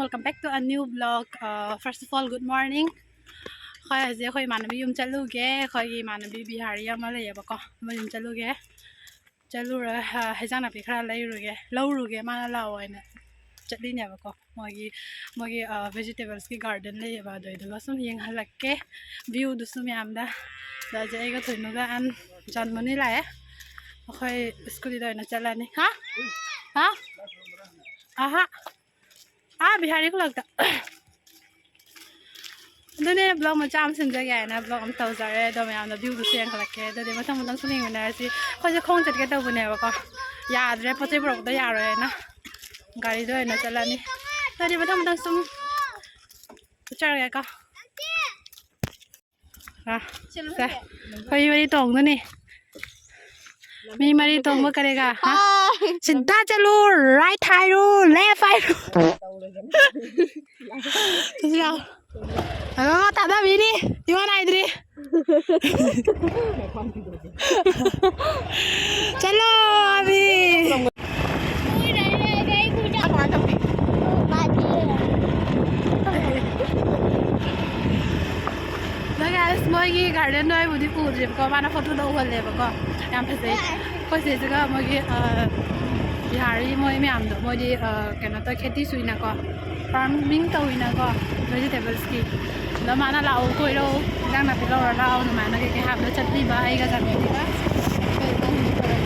welcome back to a new vlog. First of all, good morning. Khoi aje khoi manabi yum chaluge khoi gi manabi bihari ama leyeba ko ma yum chaluge chalura hejana pi khara leiruge lawruge mana lawaina chatli ne ba ko mogi vegetables ki garden leyeba doido sum yeng halakke view du sum yamda da je ga thoinu ga an janmani lae khoi school doina chalani ha aha bihari ko lagta done vlog ma cham sin jage na vlog am taw jare do ma na view du sen khalakke do de ma thang mudang suning na si khoi je khong chat ke taw bune ba ko ya dre poche brok da ya ro na gari do na chalani do de ma thang mudang sum char ga ka sa khoi mari tong na ni mi mari tong ma karega ha सीधा चलो right हाइरो left हाइरो जाओ अगर S बिनी दिवान आइद्री चलो अभी मोगी garden दो बुदी पूद्री को माना फोटो दो होले बको याम फसे कोसे जगह मोगी बिहारी मोई म्याम दो मोदी केना तो खेती सुइना को फार्मिंग तो हुइना को वेजिटेबल्स की ल माना लाओ कोइरो जाना पे लाओ लाओ न माना के हाब न चटनी बा आइगा जाने दिगा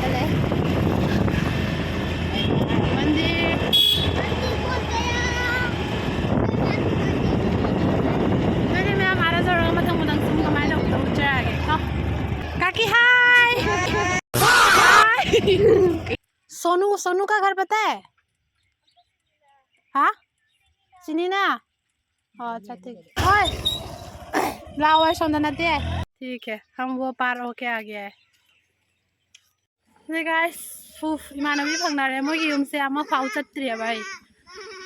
चले मंदिर मेरे में हमारा जोर मत मुदंग सुम कमाई लो तो उचरागे को काकी हाय सोनू का घर पता है हाँ चिनीना अच्छा ठीक है लाओ सोना दे ठीक है हम वो पार होके आ गया है गाइस इमानबी फंगना रे मोगी यूम से आमा फाउ चत्रि भाई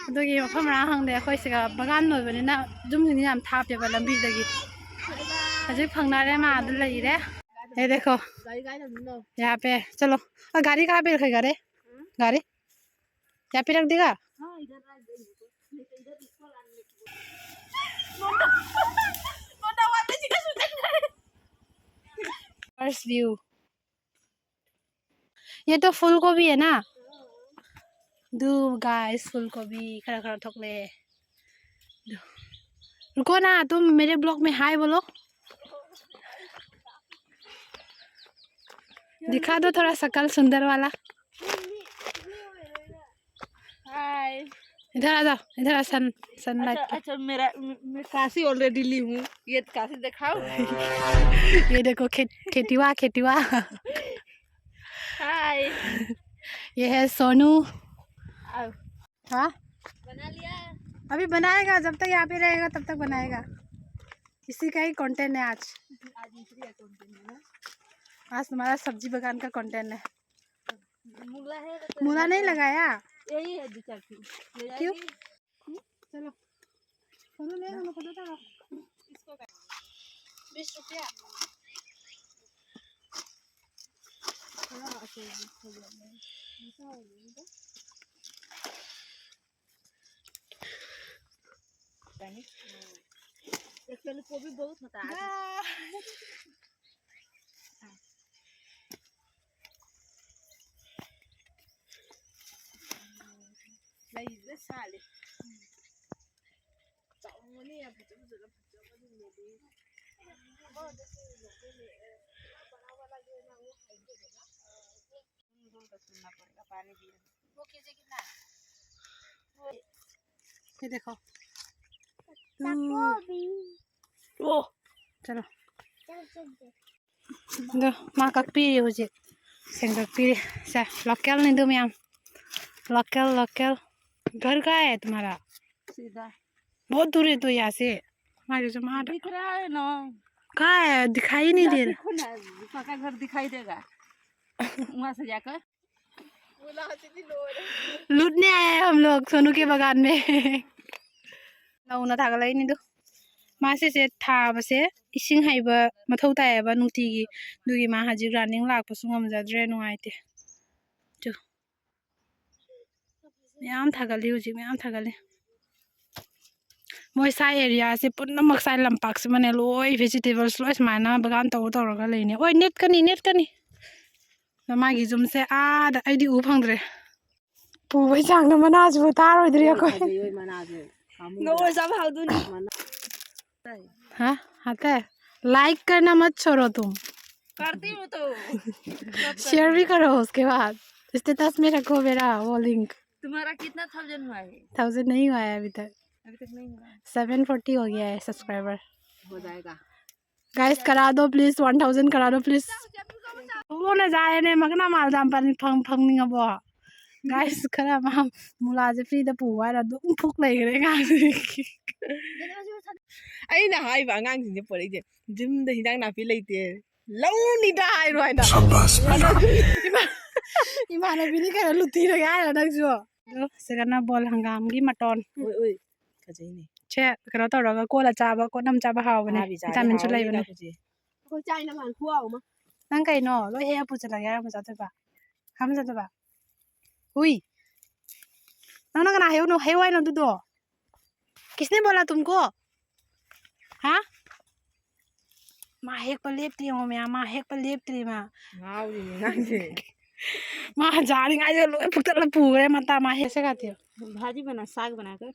अदुगी मफम रा हंगदे अखोय सिगा बगान नोबनिना जुम जिनि नाम थापे बा लंबी दगी अजे फंगना रे मा अदु लई रे ये देखो यहाँ पे चलो और गाड़ी कहाँ पे रखेगा रे गाड़ी यहाँ पे रख देगा फर्स्ट व्यू ये तो फूल गोभी है ना दो गाइस फूल गोभी खड़ा खड़ा ठोकले रुको ना तुम मेरे ब्लॉग में हाय बोलो दिखा दो थोड़ा शकल सुंदर वाला हाय इधर आ जाओ इधर आ सनलाइट अच्छा मैं काशी ऑलरेडी ली हूँ ये काशी दिखाओ ये देखो खेतीवा हाय ये है सोनू हाँ बना लिया अभी बनाएगा जब तक यहाँ पे रहेगा तब तक बनाएगा इसी का ही कंटेंट है आज इसी का कंटेंट है आज तुम्हारा सब्जी बगान का कंटेंट है मूला नहीं लगाया यही है क्यों चलो सोनू ले लो पता था इसको 20 रुपया एक्चुअली गोभी बहुत होता है ले साले चावल या भुज भुज पानी दिया वो केजी कितना ये देखो ओ चलो दो माँ का पी हो जे सेंगर पी से लोकल नहीं दो मैम लोकल घर का है तुम्हारा सीधा बहुत दूर है तो यहाँ से हमारे जो माँ दिख रहा है ना कहाँ है दिखाई नहीं दे रहा पक्का घर दिखाई देगा वहाँ से जाकर लूटने आए हैं हम लोग सोनू के बगान में लाउना था गलाई नहीं दो मासे से था बसे इसिंग है बा मथौ ताए बा नुटीगी दुगी मा हाजी रनिंग लाग पसुंगम जाद्रे नुआइते जो मैम थागली हुजी मैम थागली मोई साइ एरिया से पुनमक साइ लंपाक से मने लोई वेजिटेबल्स लोई समाना बगान तौरगा लेने ओइ नेट कनी मागी जुम से आदा आइदी उ फंगद्रे पुबै चांग मनाजु तारोइद्रि अखोइ नोर सब हाउदुनी हाँ आता है लाइक करना मत छोड़ो तुम करती हूँ तो शेयर भी करो उसके बाद स्टेटस में रखो मेरा वो लिंक तुम्हारा कितना 1000 हुआ है 1000 नहीं हुआ है अभी तक नहीं हुआ 740 हो गया है सब्सक्राइबर हो जाएगा गाइस करा दो प्लीज 1000 करा दो प्लीज वो ना जाए ने मगना माल दाम पर फंगनिंग अब गाइस खरा मा मुलाजे फ्री द पुवा रा दुम फुक लेगरे गा ꯑꯩꯅ ꯍꯥꯏꯕ ꯑꯉꯥꯡꯁꯤꯡꯁꯦ ꯄꯣꯔꯛꯏꯁꯦ ꯖꯤꯝꯗ ꯍꯤꯟꯖꯥꯡ ꯅꯥꯄꯤ ꯂꯩꯇꯦ ꯂꯧꯅꯤꯗ ꯍꯥꯏꯔꯣ ꯍꯥꯏꯅ इमानबीनी कह लुती रे यार नक्सु सेगना बॉल हंगाम की मटन ओइ ओइ खजैनी छे कनो तौरगा कोला चाबा को नम चाबा हावने विटामिन सु लेबने को चाइना मान खुआओ मा नंग कइनो लो हे पुचला यार मजा तबा हम जतबा हुई नंग ना हेउ नो हेवाई नो दुदो किसने बोला तुमको हाँ माँ हेक पर लेपती हूँ मैं माँ हेक पर लेपती माँ माँ जारी गाय लो फुटल पूरे मता माँ कैसे खाती हो भाजी बना साग बनाकर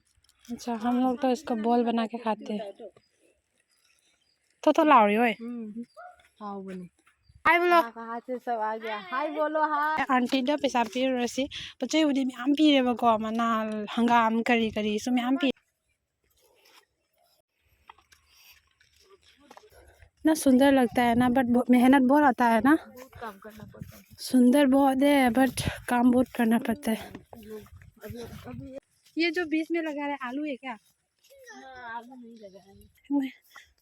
अच्छा हम लोग तो इसको बॉल बना के खाते हैं तो लाओ रही हो हाउ बने हाय बोलो कहाँ से सब आ गया हाय बोलो हाय आंटी दा पैसा पी रसी बच्चे उदी में आम पी रे बको मना हंगाम करी करी सो में आम पी ना सुंदर लगता है ना बट मेहनत बहुत आता है ना काम करना पड़ता है सुंदर बहुत है बट काम बहुत करना पड़ता है ये जो बीच में लगा रहा है आलू है क्या आलू नहीं लगा है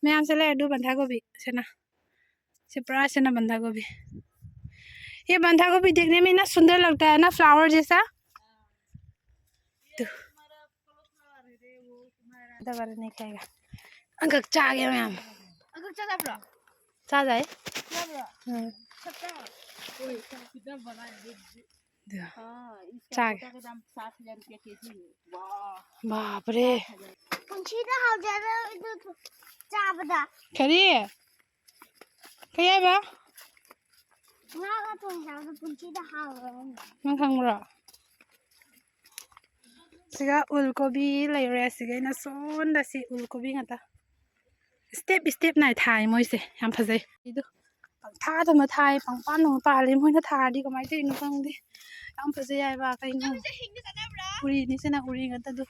मैं आपसे ले दो बंधा गोभी से ना सिपरा से ना बंधा गोभी ये बंधा गोभी देखने में ना सुंदर लगता है ना फ्लावर जैसा दोबारा नहीं खाएगा अंकल चा गया मैम अगर चला ब्रो चा जाए कितना बना है हाँ चा इसका दाम 7000 रुपया केजी है वाह बाप रे पंछीदा हाउ ज्यादा इधर चा बता खरी कहिए बा ना का तो ज्यादा पंछीदा हाउ मैं खाऊंगा सिगा उलकोबी ले रहे सिगा ना सोन दसी उलकोबी ngata स्टेप स्टेप नाय थाई मोइसे याम फजै इदु था त म थाई पंगपान न पाले मोइना थादी कमाइ थिनु खंगदि याम फजै आइ बा कइनो उरी नि सेना उरी ngata दु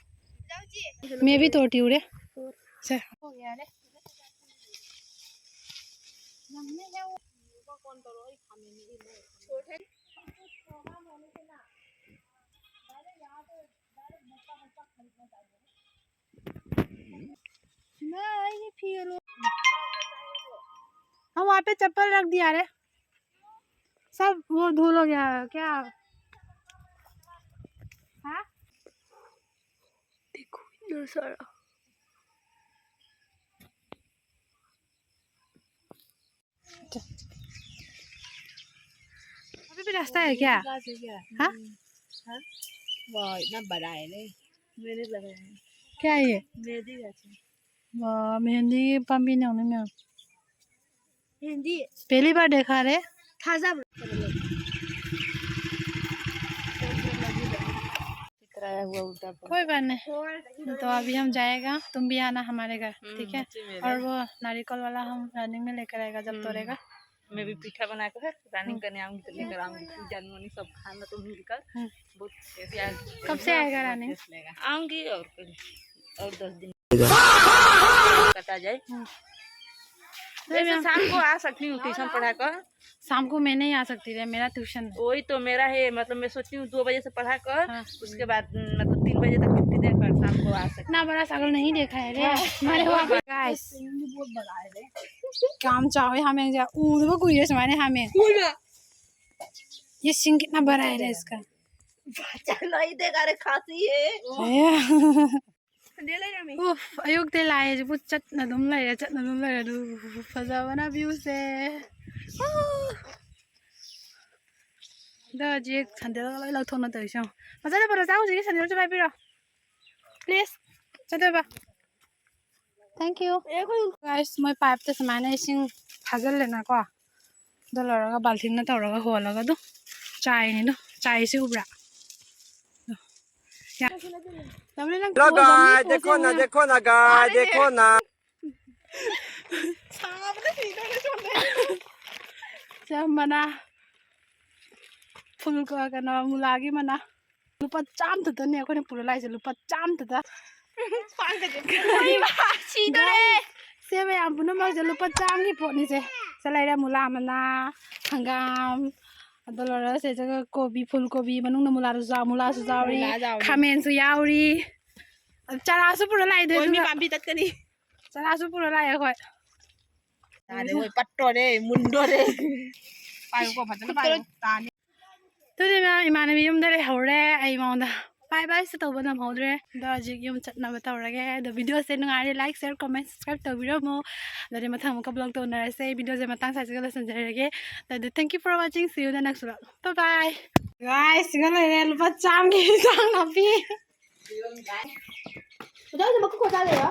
मैं भी तोटी उरे से हो गया रे नमने है वो कौन तो रोई खाने में छोटे हम वहाँ पे चप्पल रख दिया रे सब वो धूल हो गया क्या हाँ देखो इतना सारा अभी भी रास्ता है क्या हाँ वाह इतना बड़ा है रे मेरे लगा है क्या है ये मेहंदी गाछ वाह मेहंदी पंपी ने होने में मेहंदी पहली बार देखा रे थाजा हुआ उल्टा कोई बात नहीं तो अभी हम जाएगा तुम भी आना हमारे घर ठीक है और वो नारियल वाला हम रनिंग में लेकर आएगा जब तोड़ेगा मैं भी पीठा बना कर रनिंग करने आऊंगी तो लेकर आऊंगी जानवनी सब खाना तो मिलकर बहुत कब से आएगा रनिंग आऊंगी और 10 दिन कटा जाए वैसे शाम को आ सकती हूँ ट्यूशन पढ़ा कर शाम को मैं नहीं आ सकती रे मेरा ट्यूशन वही तो मेरा है मतलब मैं सोचती हूँ 2 बजे से पढ़ा कर उसके बाद मतलब 3 बजे तक छुट्टी देकर शाम को आ सकती ना बड़ा सागल नहीं देखा है रे हमारे वहाँ पे गाइस बहुत बड़ा है रे काम चाहे हमें जा वो कोई है हमारे हमें ये सिंह कितना बड़ा है रे इसका नहीं देगा रे खांसी है उफ अयुक ते लाए जो चटना दुम ले दु फजावना व्यू से दा जे संदेल लाई lau thona toi song मजा ले बरो जाऊ जी संदेल चाहिँ बाइबिर प्लिज चले बा thank you guys มวยปายจะสมัยในชิงทัจเลยนะก็เดี๋ยวเราก็บัลทินนะต่อเราก็หัวเราก็ดูใจนี่ดูใจซิวบระHello guys, देखो ना guys, देखो ना. Siya mana full ko ka na mulagi mana lupa jam tata ni ako ni puro lai lupa jam tata pang ka jud ai ba chi do le siya ba am puno mag lupa jam ni po ni se sa lai ra mula mana hangam adolora se jaga kobi full kobi manung na mula su jauri khamen su yauri chara su puro lai de mi pambi tat ka ni chara su puro lai khoi Tade oi patto de mundo de. Pai ko phatna pai ta ni. Today ma imanabi yum dare hore ai maunda bye bye sa tawba nam hodre da jig yum chatna batawrage the video se nungare like share comment subscribe to video mo dare mathang ka blog to na se video je matang sa sigala sanjarege da thank you for watching see you in the next vlog bye bye guys sigala rel bacham ki sang na pi Udah sama ko sa le ya.